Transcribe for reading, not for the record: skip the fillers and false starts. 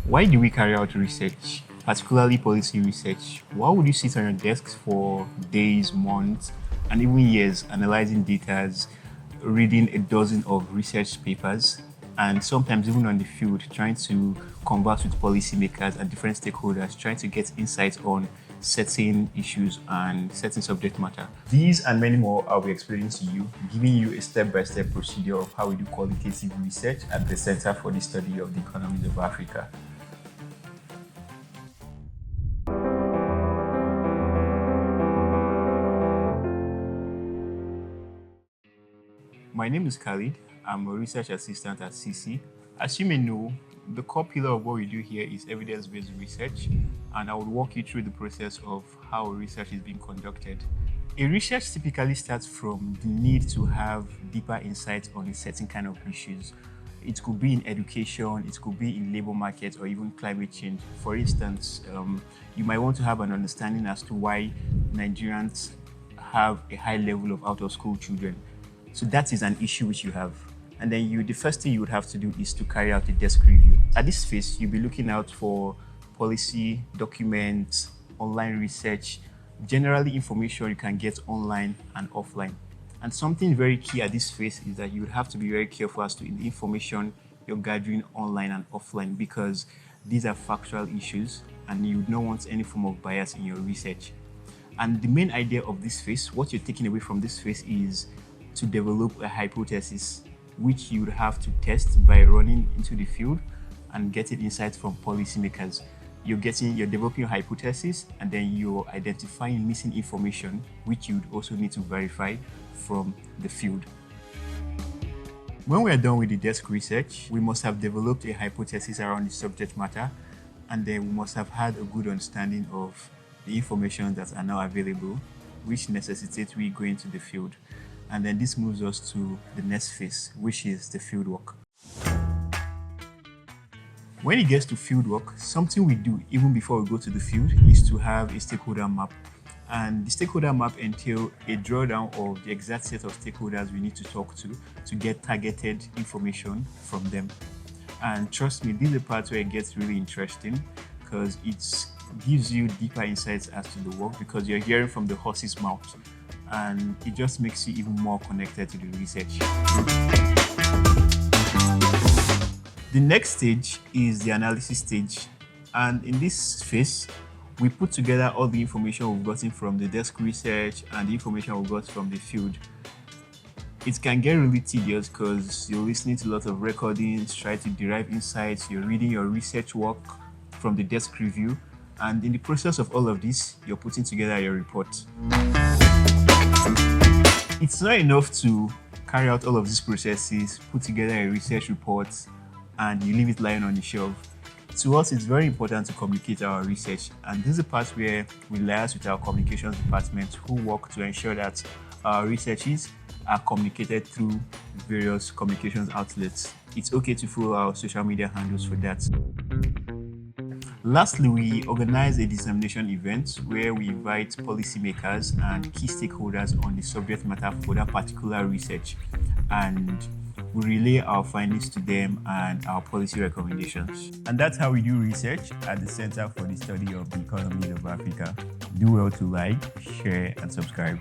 Why do we carry out research, particularly policy research? Why would you sit on your desks for days, months, and even years analyzing data, reading a dozen of research papers, and sometimes even on the field trying to converse with policymakers and different stakeholders, trying to get insights on certain issues and certain subject matter? These and many more I'll be explaining to you, giving you a step-by-step procedure of how we do qualitative research at the Center for the Study of the Economies of Africa. My name is Khalid. I'm a research assistant at CSEA. As you may know, the core pillar of what we do here is evidence-based research, and I will walk you through the process of how research is being conducted. A research typically starts from the need to have deeper insights on a certain kind of issues. It could be in education, it could be in labor markets, or even climate change. For instance, you might want to have an understanding as to why Nigerians have a high level of out-of-school children. So that is an issue which you have. And then the first thing you would have to do is to carry out a desk review. At this phase, you'll be looking out for policy, documents, online research, generally information you can get online and offline. And something very key at this phase is that you would have to be very careful as to the information you're gathering online and offline, because these are factual issues and you would not want any form of bias in your research. And the main idea of this phase, what you're taking away from this phase, is to develop a hypothesis which you would have to test by running into the field and getting insights from policymakers. You're developing your hypothesis, and then you're identifying missing information which you would also need to verify from the field. When we're done with the desk research, we must have developed a hypothesis around the subject matter, and then we must have had a good understanding of the information that are now available, which necessitates we going to the field. And then this moves us to the next phase, which is the field work. When it gets to field work, something we do even before we go to the field is to have a stakeholder map. And the stakeholder map entails a drawdown of the exact set of stakeholders we need to talk to get targeted information from them. And trust me, this is the part where it gets really interesting, because it gives you deeper insights as to the work, because you're hearing from the horse's mouth, and it just makes you even more connected to the research. The next stage is the analysis stage, and in this phase, we put together all the information we've gotten from the desk research and the information we got from the field. It can get really tedious because you're listening to a lot of recordings, try to derive insights, you're reading your research work from the desk review, and in the process of all of this, you're putting together your report. It's not enough to carry out all of these processes, put together a research report, and you leave it lying on the shelf. To us, it's very important to communicate our research, and this is the part where we liaise with our communications department, who work to ensure that our researches are communicated through various communications outlets. It's okay to follow our social media handles for that. Lastly, we organize a dissemination event where we invite policymakers and key stakeholders on the subject matter for that particular research, and we relay our findings to them and our policy recommendations. And that's how we do research at the Center for the Study of the Economies of Africa. Do well to like, share, and subscribe.